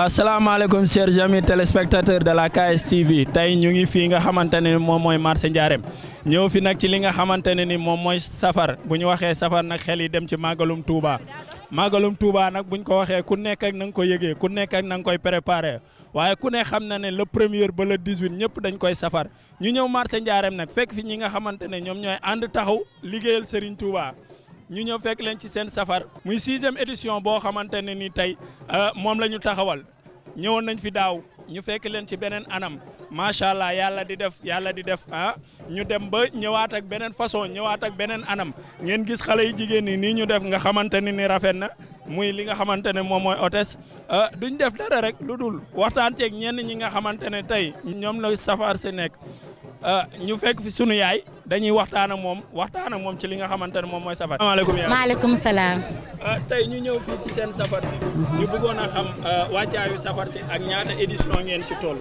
asalaamaaleykum chers amis téléspectateurs de la Kaay TV tey ñu ngi fii nga xamante ne moom mooy marché Ndiarème ñëw fi nag ci li nga xamante ne ni moom mooy safar bu ñu waxee safar nag xel yi dem ci màggalum Touba màggalum Touba nag buñ ko waxee ku nekk ak na nga koy yëgee ku nekk ak na nga koy préparé waaye ku ne xam na ne le premier ba le 18 ñëpp dañ koy safar ñu ñëw marché Ndiarème nag fekk fi ñi nga xamante ne ñoom ñooy ànd taxaw liggéeyal Serigne Touba. ñu ñëw fekk leen ci seen safar muy 6e édition boo xamante ne ni tey moom la ñu taxawal ñëwoon nañ fi daaw ñu fekk leen ci beneen anam macha allah yàlla di def ñu dem ba ñëwaat ak beneen façon ñëwaat ak beneen anam ngeen gis xale yi jigéen ñi nii ñu def nga xamante ne ni rafet na muy li nga xamante ne moom mooy hôtesse duñ def dara rek lu dul waxtaan ceeg ñenn ñi nga xamante ne tey ñoom la safar si nekk. ñu fekk fi sunu yaay dañuy waxtaan ak moom ci li nga xamante ne moom mooy safar. asalaamaaleykum yaay. maaleykum salaam. tey ñu ñëw fii ci seen safar si. ñu bëggoon a xam wàccaayu safar si ak ñaata édition ngeen ci toll.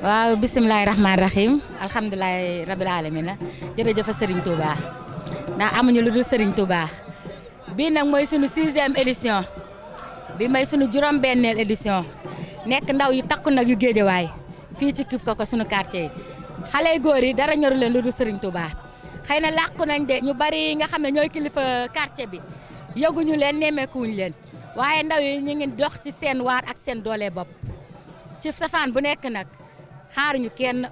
waaw bisimilahi rahmaani rahim alhamdulilahi rabil alamina jërëjëf Serigne Touba ndax amuñu lu dul Serigne Touba bii nag mooy sunu 6e édition bi may sunu juróom-benneel édition nekk ndaw yu takku nag yu Géejawaay fii ci kib ko sunu quartier yi. xale yu góor yi dara ñoru leen lu dul Serigne Touba xëy na làqu nañ de ñu bari nga xam ne ñooy kilifa quartier bi yëguñu leen nemmeekuwuñu leen waaye ndaw yi ñu ngi dox ci seen waar ak seen doole bopp ci safaan bu nekk nag xaaruñu kenn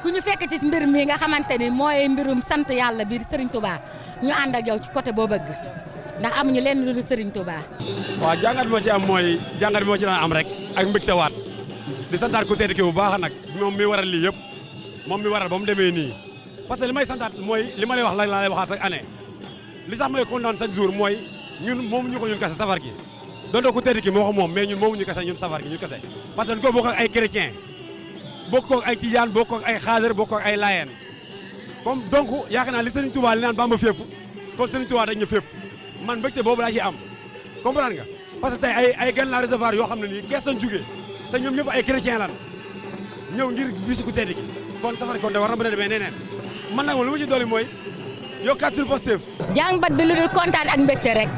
ku ñu fekk ci mbir mi nga xamante ni mooy mbirum sant yàlla biir Serigne Touba ñu ànd ak yow ci côté boo bëgg ndax amuñu leen lu dul Serigne Touba. waaw jàngat moo ci am mooy jàngat moo ci daan am rek ak mbégtewaat di santaat ku tedd ki bu baax nag moom mi waral lii yëpp moom mi waral ba mu demee nii parce que li may santaat mooy li ma lay wax la laa lay waxaat chaque année li sax may kontaan chaque jour mooy ñun moomu ñu ko ñun kese safar gi donte ku tedd ki moo ko moom mais ñun moomu ñu kese ñun safar gi ñun kese parce que ñu ko bokk ak ay chrétien bokk ak ay tijaan bokk ak ay xaadir bokk ak ay laayeen comme donc yaakaar naa li Serigne Touba li naan Bamba fépp kon Serigne Touba dañ ñu fépp man mbégte boobu laa ci am comprendre nga parce que tey ay gan la recevoir yoo xam ne nii kees lañ jugee te ñoom ñëpp ay chrétien lan ñëw ngir bisu ku tedd gi kon safar kon de war na mën a demee neneen man nag moom lu ma ci dolli mooy yokkaat suñu Pastef. jàngbat bi lu dul kontaan ak mbégte rek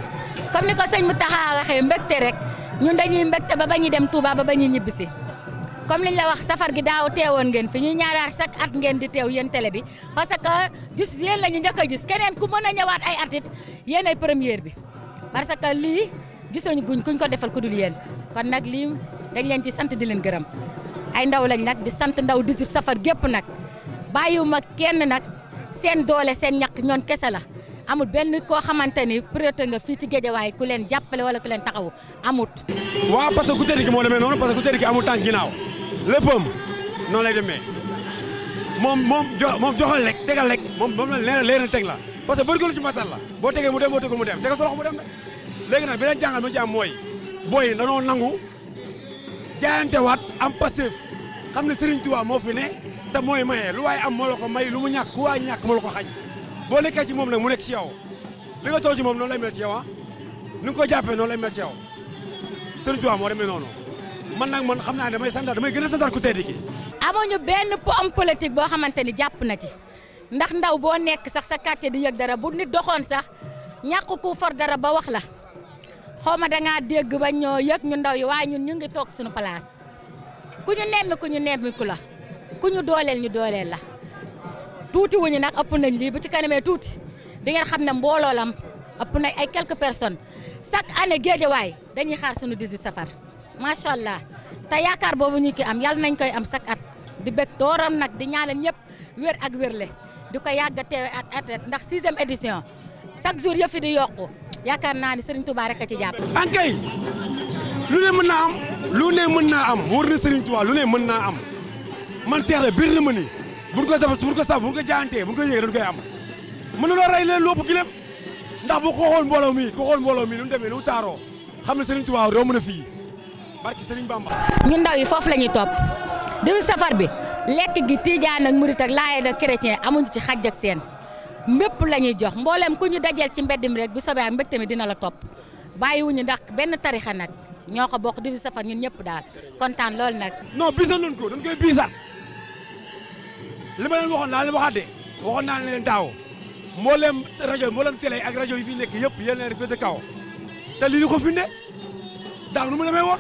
comme ni ko sëñ mu taxaa waxee mbégte rek ñun dañuy mbégte ba ñuy dem Touba ba ñuy ñibbisi comme liñ la wax safar gi daaw teewoon ngeen fi ñuy ñaaraat chaque at ngeen di teew yéen télé bi parce que gis yéen la ñu njëkk a gis keneen ku mën a ñëwaat ay at it yéen ay première bi parce que lii gisuñu guñ kuñ ko defal ku dul yéen kon nag lii dañ leen ci sant di leen gërëm ay ndaw lañ nag di sant ndaw 18 safar gépp nag bàyyiwuma kenn nag seen doole seen ñaq ñoon kese la amul benn koo xamante ni priorité nga fii ci Géejawaay ku leen jàppale wala ku leen taxawu amut. waaw parce que ku tedd ki moo demee noonu parce que ku tedd ki amul tànk ginnaaw léppam noonu lay demee moom joxal rek tegal rek moom la leer na teg la parce que bëri ci matal la boo tegee mu dem boo tegul mu dem tegal sa loxo mu dem nag léegi nag beneen jàngal ma ci am mooy booy danoo nangu jaayante waat am Pastef xam ne Serigne Touba moo fi ne te mooy maye lu waay am moo la ko may lu mu ñàkk ku waay ñàkk moo la ko xañ boo nekkee ci moom nag mu nekk ci yow li nga toll ci moom noonu lay mel ci yow ni nga ko jàppee noonu lay mel ci yow Serigne Touba moo demee noonu man nag man xam naa ne damay gën a santaat ku tedd ki. amuñu benn homme politique boo xamante ni jàpp na ci ndax ndaw boo nekk sax sa quartier di yëg dara bu nit doxoon sax ñàkk ku for dara ba wax la xaw ma dangaa dégg ba ñoo yëg ñu ndaw yi waaye ñun ñu ngi toog suñu place ku ñu nemmiku la ku ñu dooleel la tuuti wuñu nag ëpp nañ lii bu ci kanamee tuuti di ngeen xam ne mbooloo lam ëpp nañ ay quelques personnes chaque année Géejawaay dañuy xaar suñu 18 safar macha allah te yaakaar boobu ñu ki am yàlla nañ koy am chaque at di bég tooram nag di ñaanal ñëpp wér ak wérle di ko yàgg a teewe at ndax 6e édition chaque jour yëf yi di yokku yaakaar naa ni Serigne Touba rek a ci jàpp. ankay lu ne mën naa am wóor na Serigne Touba lu ne mën naa am man seex la biir na ma ni buñ ko defar buñ ko saf buñ ko jaayantee buñ ko yëgee dañ koy am mën na loo rey leen lopp gilem ndax bu ko xool mbooloo mi nu mu demee nu mu taaroo xam ne Serigne Touba romb na fii barki Serigne Bamba. ñun ndaw yi foofu la ñuy topp 18 safar bi lekk gi tijaan ak murit ak laayeen ak chrétien amuñu ci xaj ak seen mépp la ñuy jox mboolem ku ñu dajeel ci mbedd mi rek bu soobee ak mbégte mi dina la topp bàyyiwuñu ndax benn tarixa nag ñoo ko bokk 18 safar ñun ñëpp daal kontaan loolu nag. non bisa nañ ko dañ koy biisaat li ma leen waxoon naa leen waxaat de waxoon naa leen taaw mboolem télé ak rajo yi fi nekk yëpp yéen a féete kaw te lii di ko fi ne daaw nu mu demee woon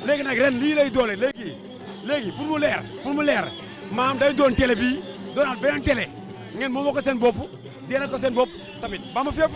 léegi nag ren lii lay doole léegi pour mu leer maam day doon télé bii doonaat beneen télé ngeen moomoo ko seen bopp gérer ko seen bopp tamit ba ma fépp.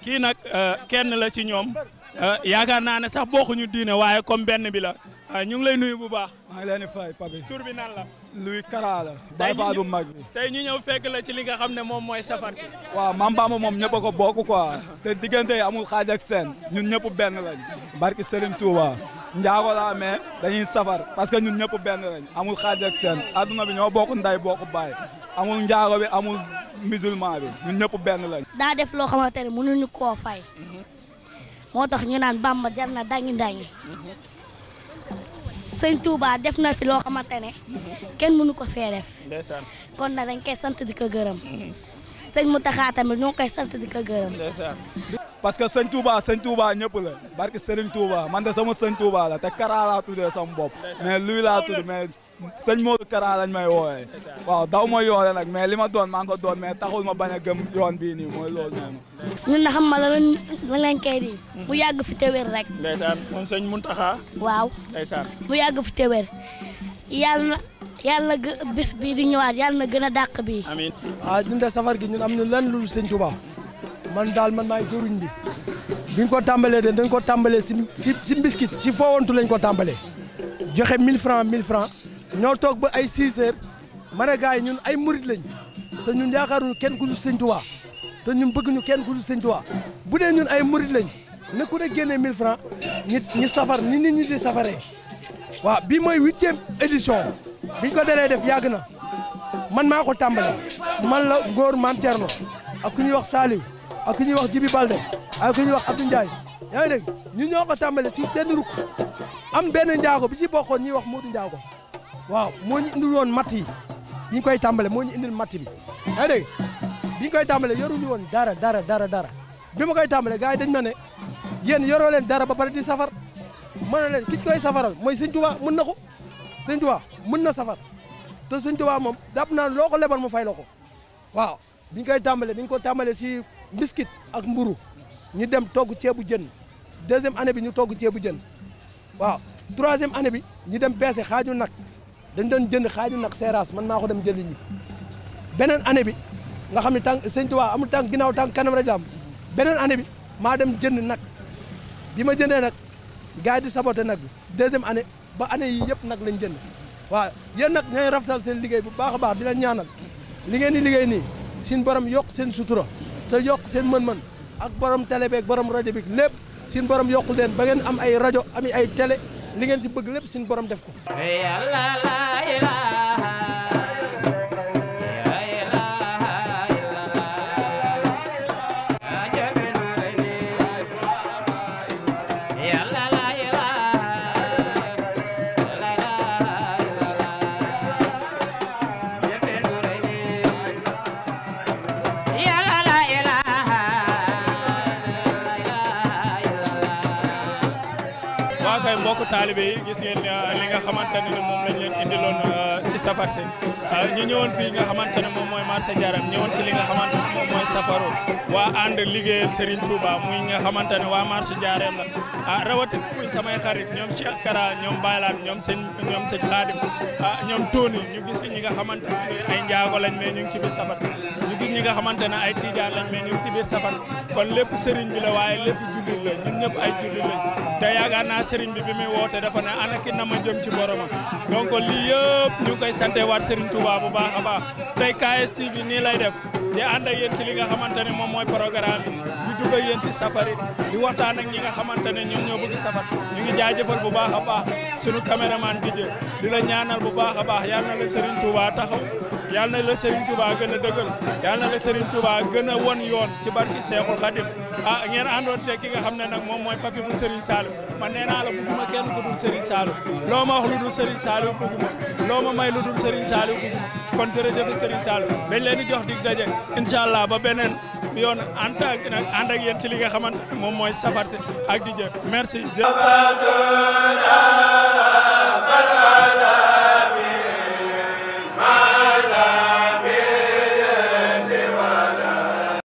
kii nag kenn la ci ñoom yaakaar naa ne sax bokkuñu diine waaye comme benn bi la ñu ngi lay nuyu bu baax. maa ngi leen di fay Pape. tur bi nan la. Louis Kara la. Baye Fall bu mag bi. tey ñu ñëw fekk la ci li nga xam ne moom mooy safar si. waaw Mame Bamba moom ñëpp a ko bokk quoi te diggante yi amul xaaj ak seen ñun ñëpp benn lañ. barki Serigne Touba njaago laa mais dañuy safar parce que ñun ñëpp benn lañ amul xaaj ak seen adduna bi ñoo bokk nday bokk baay amul njaago bi amul musulman bi ñun ñëpp benn lañ. daa def loo xamante ne mënuñu koo fay moo tax ñu naan Bamba jar na dangi sëñ Touba def na fi loo xamante ne kenn mënu ko fee def kon nag dañ koy sant di ko gërëm sëñ Mountakha tamit ñoo koy sant di ko gërëm. parce que sëñ Touba ñëpp la barki Serigne Touba man de sama sëñ Touba la te Kara laa tuddee sama bopp mais luy laa tudd mais sëñ Modou Kara lañ may woowee waaw daw ma yoone nag mais li ma doon maa ngi ko doon mais taxul ma bañ a gëm yoon bii nii mooy loolu noonu. ñun na xam ma la leen koy di mu yàgg fi te wér rek. ndeysaan moom sëñ Mountakha. waaw ndeysaan mu yàgg fi te wér yàlla na bis bii di ñëwaat yàlla na gën a dàq bii. amiin. ñun de safar gi ñun am na lenn lu sëñ Touba man daal man maay jëruñ bi biñ ko tàmbalee de dañ ko tàmbalee si mbiskit si foowantu lañ ko tàmbalee joxe 1000 francs ñoo toog ba ay 6 heures ma ne gars yi ñun ay murit lañ te ñun yaakaaruñu kenn ku dul sëñ Touba te ñun bëgg ñu kenn ku dul sëñ Tuubaa bu dee ñun ay murit lañ ne ku ne génnee 1000 francs ñi safar ni nit ñi di safaree waaw bii mooy 8e édition biñ ko dalee def yàgg na man maa ko tàmbale man la góor Maam Thierno ak ku ñuy wax Saliou ak ku ñuy wax Jibi Balde ak ku ñuy wax Abdou Ndiaye yaa ngi dégg ñun ñoo ko tàmbale si benn rukk am benn njaago bi si bokkoon ñuy wax Modou Njaago waaw moo ñu indil woon matt yi biñ koy tàmbale moo ñu indil matt bi yaa ngi dégg biñ koy tàmbale yoruñu woon dara bi ma koy tàmbale gars yi dañ ma ne yéen yoroo leen dara ba pare di safar ma ne leen ki koy safaral mooy Sëñ Tuubaa mën na ko Sëñ Tuubaa mën na safar te Sëñ Tuubaa moom dàpp naa loo ko lebal mu fay la ko waaw biñ koy tàmbale biñ ko tàmbale si biscuit ak mburu ñu dem togg ceebu jën 2e année bi ñu togg ceebu jën waaw 3e année bi ñu dem peese xaaju nag dañ doon jënd xaaju nag seeraas man maa ko dem jënd ñi beneen année bi nga xam ne tànk Sëñ Tuubaa amul tànk ginnaaw tànk kanam rek la am beneen année bi maa dem jënd nag bi ma jëndee nag gars yi di saboté nag bi 2e année ba année yi yëpp nag lañ jënd waaw yéen nag ñooy rafetal seen liggéey bu baax a baax di leen ñaanal li ngeen di liggéey nii seen borom yokk seen sutura te yokk seen mën-mën ak borom télé beeg borom rajo bi lépp seen borom yokku leen ba ngeen am ay rajo am ay télé li ngeen ci bëgg lépp seen borom def ko. kay mbokk taalibe yi gis ngeen li nga xamante ne moom lañ leen indiloon ci safar si ñu ñëwoon fii nga xamante ne moom mooy marché Ndiarème ñëwoon ci li nga xamante ne moom mooy safaru waa ànd liggéeyal Serigne Touba muy nga xamante ne waa marché Ndiarème la rawatina muy samay xarit ñoom Cheikh Kara ñoom Baylaat ñoom sëñ Khadim ñoom Tony ñu gis fi ñi nga xamante ne ay njaago lañ mais ñu ngi ci biir safar ñu gis ñi nga xamante ne ay tijaan lañ mais ñu ngi ci biir safar kon lépp Serigne bi la waaye lépp jullit la ñun ñëpp ay jullit lañ te yaakaar naa Serigne bi muy woote dafa ne ana ki na ma jëm ci boromam donc lii yëpp ñu ngi koy sante waat Serigne Touba bu baax a baax tey KS TV nii lay def di ànd ak yéen ci li nga xamante ne moom mooy programme bi di dugg ak yéen ci safari di waxtaan ak ñi nga xamante ne ñoom ñoo bëgg safar ñu ngi jaajëfal bu baax a baax sunu caméraman di jël di la ñaanal bu baax a baax yal na la Serigne Touba taxaw yal na la Serigne Touba gën a dëggal yal na la Serigne Touba gën a won yoon ci barki Seexul Xadim ngeen àndoon te ki nga xam ne nag moom mooy papi bu Serigne Saliou man nee naa la bëgguma kenn ku dul Serigne Saliou loo ma wax lu dul Serigne Saliou bëgguma loo ma may lu dul Serigne Saliou bëgguma kon jërëjëf Serigne Saliou dañ leen di jox dig daje incha ba beneen yoon ànd ak yéen ci li nga xamante ne moom mooy safar si ak di jë merci